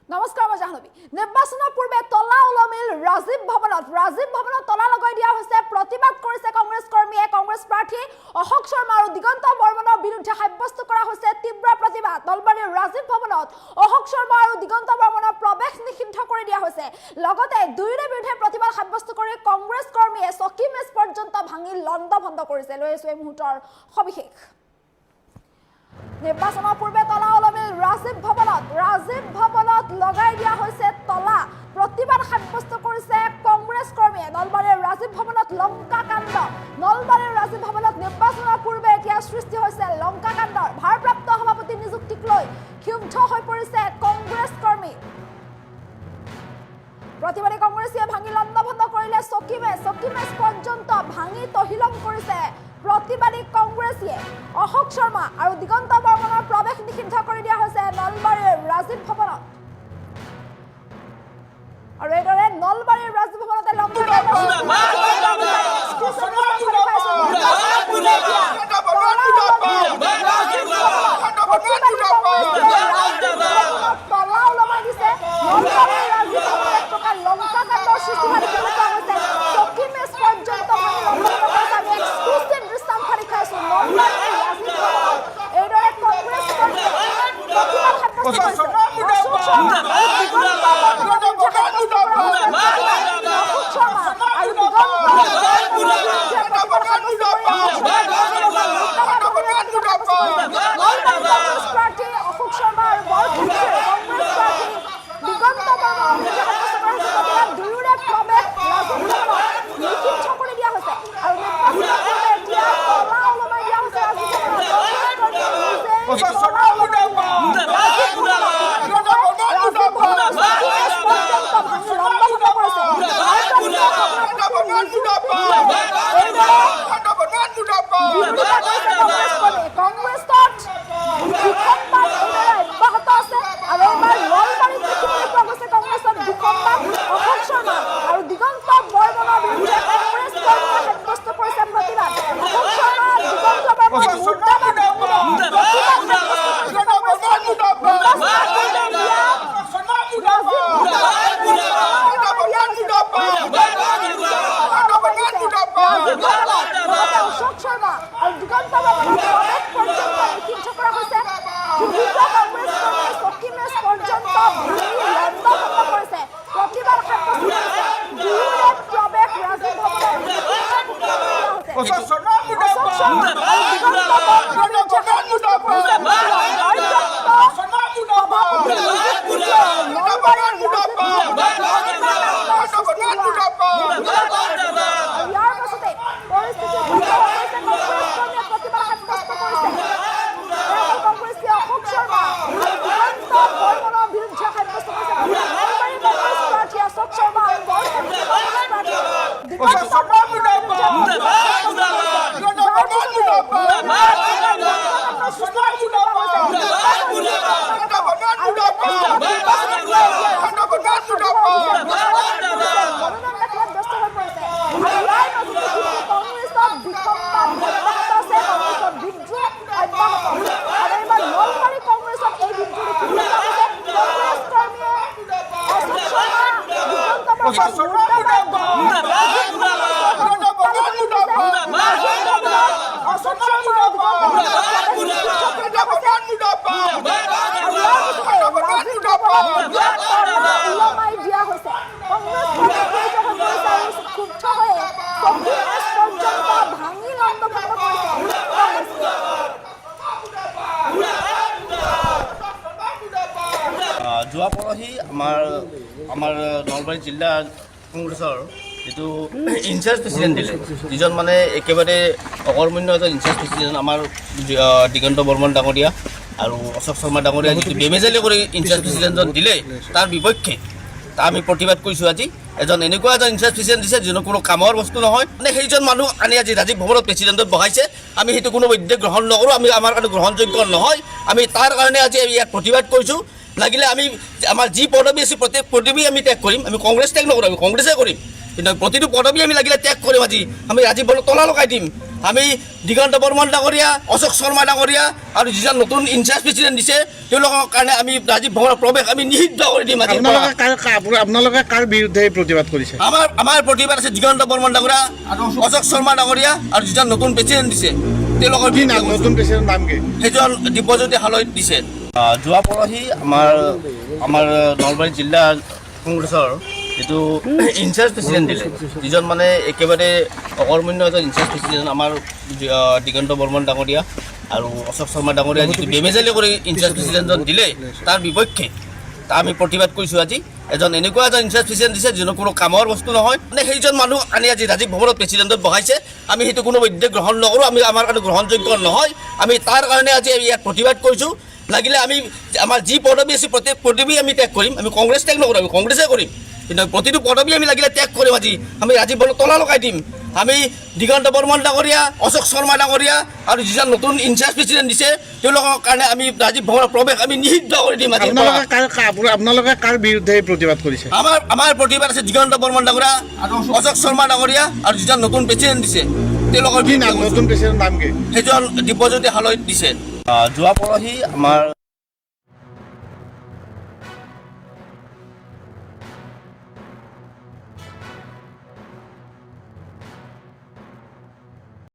নমস্কাৰ মই জাহ্নবী নিৰ্বাচনৰ পূৰ্বে তলা ওলমিল ৰাজীৱ ভৱনত তলা লগাই দিয়া হৈছে প্ৰতিবাদ কৰিছে কংগ্ৰেছ কৰ্মীয়ে কংগ্ৰেছ প্ৰাৰ্থী অশোক শৰ্মা আৰু দিগন্ত বৰ্মনৰ বিৰুদ্ধে সাব্যস্ত কৰা হৈছে তীব্ৰ প্ৰতিবাদ নলবাৰীৰ ৰাজীৱ ভৱনত অশোক শৰ্মা আৰু দিগন্ত বৰ্মনৰ প্ৰৱেশ নিষিদ্ধ কৰি দিয়া হৈছে লগতে দুয়োৰে বিৰুদ্ধে প্ৰতিবাদ সাব্যস্ত কৰি কংগ্ৰেছ কৰ্মীয়ে চকী মেজ পৰ্যন্ত ভাঙি লণ্ডভণ্ড কৰিছে লৈ আছো এই মুহূৰ্তৰ সবিশেষ নিৰ্বাচনৰ পূৰ্বে তলা ওলমিল ৰাজীৱ ভৱনত লগাই দিয়া হৈছে তলা প্ৰতিবাদ সাব্যস্ত কৰিছে কংগ্ৰেছ কৰ্মীয়ে নলবাৰীৰ ৰাজীৱ ভৱনত লংকাকাণ্ড নলবাৰীৰ ৰাজীৱ ভৱনত নিৰ্বাচনৰ পূৰ্বে এতিয়া সৃষ্টি হৈছে লংকাকাণ্ডৰ ভাৰপ্ৰাপ্ত সভাপতি নিযুক্তিক লৈ ক্ষুব্ধ হৈ পৰিছে কংগ্ৰেছ কৰ্মী প্ৰতিবাদী কংগ্ৰেছীয়ে ভাঙি লণ্ডভণ্ড কৰিলে চকী মেজ পৰ্যন্ত ভাঙি তহিলং কৰিছে প্ৰতিবাদী কংগ্ৰেছীয়ে অশোক শৰ্মা আৰু দিগন্ত বৰ্মনৰ প্ৰৱেশ নিষিদ্ধ কৰি দিয়া হৈছে নলবাৰীৰ ৰাজীৱ ভৱনত আৰু এইদৰে নলবাৰীৰ ৰাজীৱ ভৱনতে তলা ওলমাই দিছে নলবাৰীৰ ৰাজীৱ ভৱনত এক প্ৰকাৰ লংকাকাণ্ডৰ সৃষ্টি হোৱা দেখিবলৈ পোৱা গৈছে চকী মেজ পৰ্যন্ত এইদৰে কংগ্ৰেছ কৰ্মীয়ে প্ৰতিবাদ সাব্যস্ত কৰিছে অশোক শৰ্মা আৰু প্ৰাৰ্থী অশোক শৰ্মা আৰু কংগ্ৰেছ প্ৰাৰ্থী দিগন্ত বৰ্মনৰ দুয়োৰে প্ৰৱেশ নিষিদ্ধ কৰি দিয়া হৈছে আৰু অশোক শৰ্মা আৰু দিগন্ত বৰ্মনৰ প্ৰৱেশ পৰ্যন্ত নিষিদ্ধ কৰা হৈছে কংগ্ৰেছ কৰ্মীয়ে চকী মেজ পৰ্যন্ত ভাঙি লণ্ডভণ্ড কৰিছে প্ৰতিবাদ সাব্যস্ত কৰিছে দুয়োৰে প্ৰৱেশ ৰাজীৱ ভৱনত অশোক শৰ্মা আৰু দিগন্ত বৰ্মনৰ বিৰুদ্ধে সাব্যস্ত কৰিছে যোৱা পৰহি আমাৰ নলবাৰী জিলা কংগ্ৰেছৰ যিটো ইনচাৰ্জ প্ৰেচিডেণ্ট দিলে যিজন মানে একেবাৰে অকৰ্মণ্য এজন ইনচাৰ্জ প্ৰেচিডেণ্ট আমাৰ দিগন্ত বৰ্মন ডাঙৰীয়া আৰু অশোক শৰ্মা ডাঙৰীয়া যিটো বেমেজালি কৰি ইনচাৰ্জ প্ৰেচিডেণ্টজন দিলে তাৰ বিপক্ষে আমি প্ৰতিবাদ কৰিছোঁ আজি এজন এনেকুৱা এজন ইনচাৰ্জ প্ৰেচিডেণ্ট দিছে যিটো কোনো কামৰ বস্তু নহয় মানে সেইজন মানুহ আনি আজি ৰাজীৱ ভৱনত প্ৰেচিডেণ্টত বহাইছে আমি সেইটো কোনো মধ্যে গ্ৰহণ নকৰোঁ আমি আমাৰ কাৰণে গ্ৰহণযোগ্য নহয় আমি তাৰ কাৰণে আজি ইয়াত প্ৰতিবাদ কৰিছোঁ লাগিলে আমি আমাৰ যি পদবী আছে প্ৰত্যেক পদবী আমি ত্যাগ কৰিম আমি কংগ্ৰেছ ত্যাগ নকৰোঁ আমি কংগ্ৰেছে কৰিম কিন্তু প্ৰতিটো পদবী আমি লাগিলে ত্যাগ কৰিম আজি আমি ৰাজীৱ ভৱনত তলা লগাই দিম আমি দিগন্ত বৰ্মন ডাঙৰীয়া, অশোক শৰ্মা ডাঙৰীয়া আৰু যিজন নতুন ইনচাৰ্জ প্ৰেচিডেণ্ট দিছে তেওঁলোকৰ কাৰণে আমি ৰাজীৱ ভৱনৰ প্ৰৱেশ আমি নিষিদ্ধ কৰি দিম। আপোনালোকে কাৰ বিৰুদ্ধে প্ৰতিবাদ কৰিছে? আমাৰ প্ৰতিবাদ আছে দিগন্ত বৰ্মন ডাঙৰীয়া, অশোক শৰ্মা ডাঙৰীয়া আৰু যিজন নতুন প্ৰেচিডেণ্ট দিছে তেওঁলোকৰ নতুন প্ৰেচিডেণ্ট নাম কি? সেইজন দিব্যজ্যোতি হালৈ দিছে। যোৱা পৰহি আমাৰ নলবাৰী জিলা কংগ্ৰেছৰ যিটো ইনচাৰ্জ প্ৰেচিডেণ্ট দিলে, যিজন মানে একেবাৰে অকৰ্মণ্য এজন ইনচাৰ্জ প্ৰেচিডেণ্ট আমাৰ দিগন্ত বৰ্মন ডাঙৰীয়া আৰু অশোক শৰ্মা ডাঙৰীয়া যিটো বেমেজালি কৰি ইনচাৰ্জ প্ৰেচিডেণ্টজন দিলে তাৰ বিপক্ষে আমি প্ৰতিবাদ কৰিছোঁ। আজি এজন এনেকুৱা এজন ইনচাৰ্জ প্ৰেচিডেণ্ট দিছে যিজন কোনো কামৰ বস্তু নহয়, মানে সেইজন মানুহ আনি আজি ৰাজীৱ ভৱনত প্ৰেচিডেণ্টত বহাইছে। আমি সেইটো কোনো মধ্যে গ্ৰহণ নকৰোঁ, আমাৰ কাৰণে গ্ৰহণযোগ্য নহয়। আমি তাৰ কাৰণে আজি ইয়াত প্ৰতিবাদ কৰিছোঁ। লাগিলে আমি আমাৰ যি পদবী আছে প্ৰত্যেক পদবী আমি ত্যাগ কৰিম। আমি কংগ্ৰেছ ত্যাগ নকৰোঁ, আমি কংগ্ৰেছে কৰিম, কিন্তু প্ৰতিটো পদবী আমি লাগিলে ত্যাগ কৰিম। আজি আমি ৰাজীৱ ভৱনত তলা লগাই দিম। আমি দিগন্ত বৰ্মন ডাঙৰীয়া, অশোক শৰ্মা ডাঙৰীয়া আৰু যিজন নতুন ইনচাৰ্জ প্ৰেচিডেণ্ট দিছে তেওঁলোকৰ কাৰণে আমি ৰাজীৱ ভৱনৰ প্ৰৱেশ আমি নিষিদ্ধ কৰি দিম। আপোনালোকে কাৰ বিৰুদ্ধে প্ৰতিবাদ কৰিছে? আমাৰ প্ৰতিবাদ আছে দিগন্ত বৰ্মন ডাঙৰীয়া, অশোক শৰ্মা ডাঙৰীয়া আৰু যিজন নতুন প্ৰেচিডেণ্ট দিছে তেওঁলোকৰ নতুন প্ৰেচিডেণ্ট নাম কি? সেইজন দিব্যজ্যোতি হালৈ দিছে। যোৱা পৰহি আমাৰ